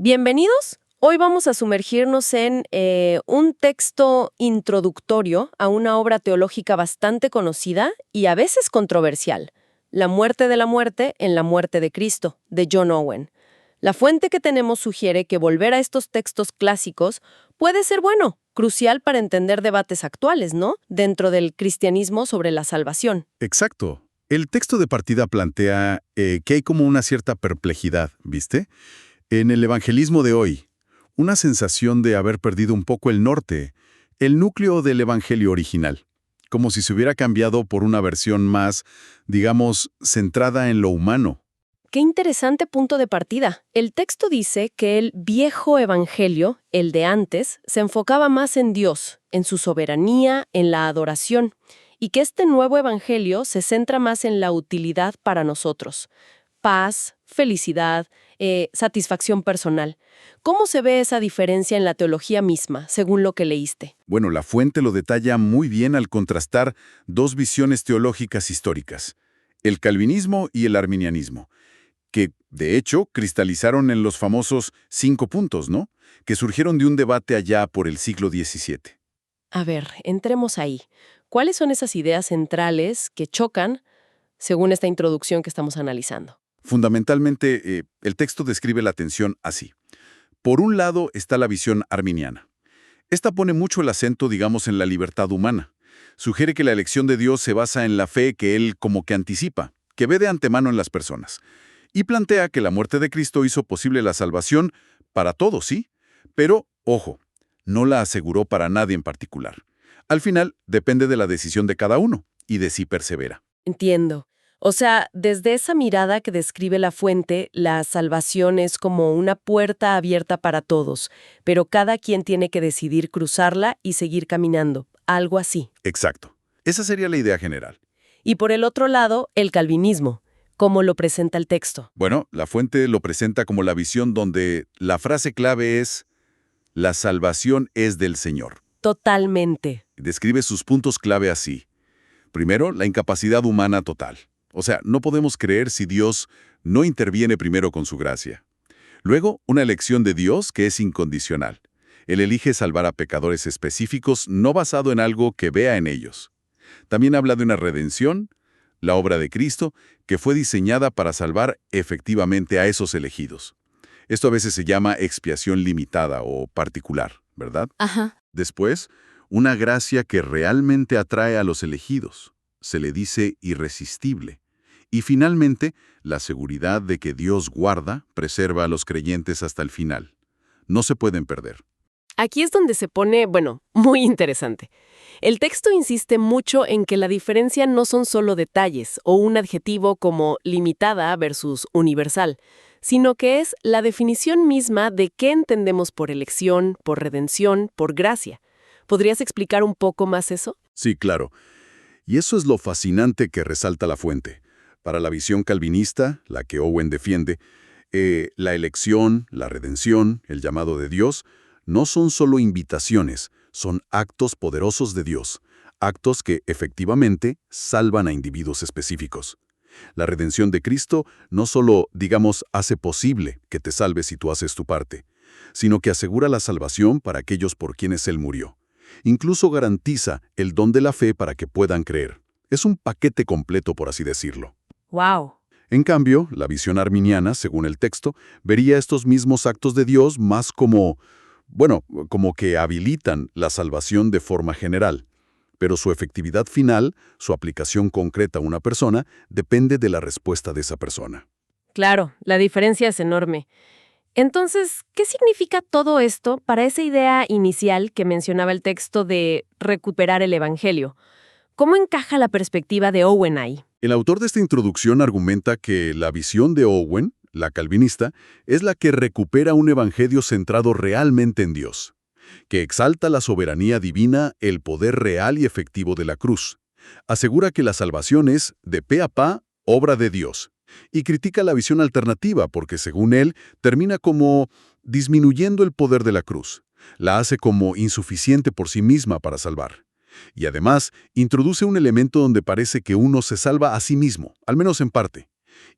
Bienvenidos. Hoy vamos a sumergirnos en un texto introductorio a una obra teológica bastante conocida y a veces controversial, La muerte de la muerte en la muerte de Cristo, de John Owen. La fuente que tenemos sugiere que volver a estos textos clásicos puede ser bueno, crucial para entender debates actuales, ¿no? Dentro del cristianismo sobre la salvación. Exacto. El texto de partida plantea que hay como una cierta perplejidad, ¿viste? En el evangelismo de hoy, una sensación de haber perdido un poco el norte, el núcleo del evangelio original, como si se hubiera cambiado por una versión más, digamos, centrada en lo humano. Qué interesante punto de partida. El texto dice que el viejo evangelio, el de antes, se enfocaba más en Dios, en su soberanía, en la adoración, y que este nuevo evangelio se centra más en la utilidad para nosotros. Paz, felicidad, satisfacción personal. ¿Cómo se ve esa diferencia en la teología misma, según lo que leíste? Bueno, la fuente lo detalla muy bien al contrastar dos visiones teológicas históricas, el calvinismo y el arminianismo, que, de hecho, cristalizaron en los famosos 5 puntos, ¿no? Que surgieron de un debate allá por el siglo XVII. A ver, entremos ahí. ¿Cuáles son esas ideas centrales que chocan según esta introducción que estamos analizando? Fundamentalmente, el texto describe la tensión así. Por un lado está la visión arminiana. Esta pone mucho el acento, digamos, en la libertad humana. Sugiere que la elección de Dios se basa en la fe que Él como que anticipa, que ve de antemano en las personas. Y plantea que la muerte de Cristo hizo posible la salvación para todos, sí, pero, ojo, no la aseguró para nadie en particular. Al final, depende de la decisión de cada uno y de si persevera. Entiendo. O sea, desde esa mirada que describe la fuente, la salvación es como una puerta abierta para todos, pero cada quien tiene que decidir cruzarla y seguir caminando, algo así. Exacto. Esa sería la idea general. Y por el otro lado, el calvinismo, como lo presenta el texto. Bueno, la fuente lo presenta como la visión donde la frase clave es «La salvación es del Señor». Totalmente. Describe sus puntos clave así. Primero, la incapacidad humana total. O sea, no podemos creer si Dios no interviene primero con su gracia. Luego, una elección de Dios que es incondicional. Él elige salvar a pecadores específicos no basado en algo que vea en ellos. También habla de una redención, la obra de Cristo, que fue diseñada para salvar efectivamente a esos elegidos. Esto a veces se llama expiación limitada o particular, ¿verdad? Ajá. Después, una gracia que realmente atrae a los elegidos. Se le dice irresistible. Y finalmente, la seguridad de que Dios guarda, preserva a los creyentes hasta el final. No se pueden perder. Aquí es donde se pone, bueno, muy interesante. El texto insiste mucho en que la diferencia no son solo detalles o un adjetivo como limitada versus universal, sino que es la definición misma de qué entendemos por elección, por redención, por gracia. ¿Podrías explicar un poco más eso? Sí, claro. Y eso es lo fascinante que resalta la fuente. Para la visión calvinista, la que Owen defiende, la elección, la redención, el llamado de Dios, no son solo invitaciones, son actos poderosos de Dios, actos que efectivamente salvan a individuos específicos. La redención de Cristo no solo, digamos, hace posible que te salves si tú haces tu parte, sino que asegura la salvación para aquellos por quienes Él murió. Incluso garantiza el don de la fe para que puedan creer. Es un paquete completo, por así decirlo. ¡Wow! En cambio, la visión arminiana, según el texto, vería estos mismos actos de Dios más como, bueno, como que habilitan la salvación de forma general. Pero su efectividad final, su aplicación concreta a una persona, depende de la respuesta de esa persona. Claro, la diferencia es enorme. Entonces, ¿qué significa todo esto para esa idea inicial que mencionaba el texto de recuperar el Evangelio? ¿Cómo encaja la perspectiva de Owen ahí? El autor de esta introducción argumenta que la visión de Owen, la calvinista, es la que recupera un evangelio centrado realmente en Dios, que exalta la soberanía divina, el poder real y efectivo de la cruz. Asegura que la salvación es, de pe a pa, obra de Dios, y critica la visión alternativa porque, según él, termina como disminuyendo el poder de la cruz. La hace como insuficiente por sí misma para salvar. Y además, introduce un elemento donde parece que uno se salva a sí mismo, al menos en parte.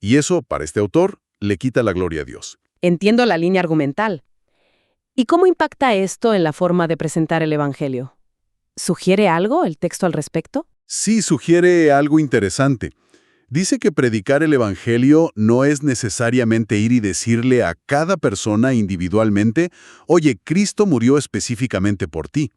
Y eso, para este autor, le quita la gloria a Dios. entiendo la línea argumental. ¿Y cómo impacta esto en la forma de presentar el Evangelio? ¿Sugiere algo el texto al respecto? Sí, sugiere algo interesante. Dice que predicar el Evangelio no es necesariamente ir y decirle a cada persona individualmente, oye, Cristo murió específicamente por ti,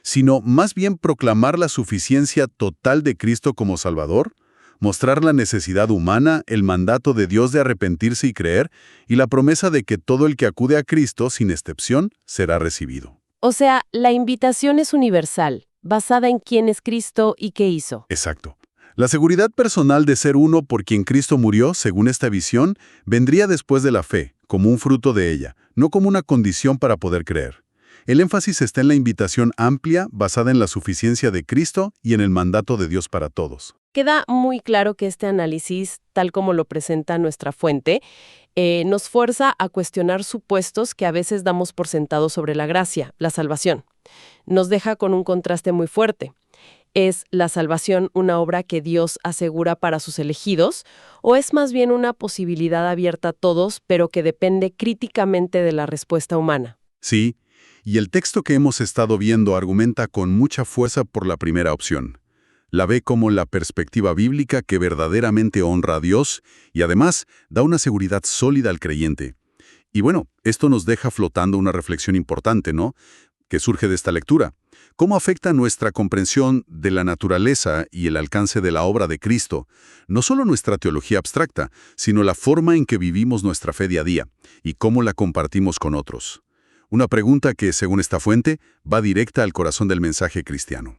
sino más bien proclamar la suficiencia total de Cristo como Salvador, mostrar la necesidad humana, el mandato de Dios de arrepentirse y creer, y la promesa de que todo el que acude a Cristo, sin excepción, será recibido. O sea, la invitación es universal, basada en quién es Cristo y qué hizo. Exacto. La seguridad personal de ser uno por quien Cristo murió, según esta visión, vendría después de la fe, como un fruto de ella, no como una condición para poder creer. El énfasis está en la invitación amplia, basada en la suficiencia de Cristo y en el mandato de Dios para todos. Queda muy claro que este análisis, tal como lo presenta nuestra fuente, nos fuerza a cuestionar supuestos que a veces damos por sentados sobre la gracia, la salvación. Nos deja con un contraste muy fuerte. ¿Es la salvación una obra que Dios asegura para sus elegidos, o es más bien una posibilidad abierta a todos, pero que depende críticamente de la respuesta humana? Sí, y el texto que hemos estado viendo argumenta con mucha fuerza por la primera opción. La ve como la perspectiva bíblica que verdaderamente honra a Dios y además da una seguridad sólida al creyente. Y bueno, esto nos deja flotando una reflexión importante, ¿no?, que surge de esta lectura. ¿Cómo afecta nuestra comprensión de la naturaleza y el alcance de la obra de Cristo, no solo nuestra teología abstracta, sino la forma en que vivimos nuestra fe día a día y cómo la compartimos con otros? Una pregunta que, según esta fuente, va directa al corazón del mensaje cristiano.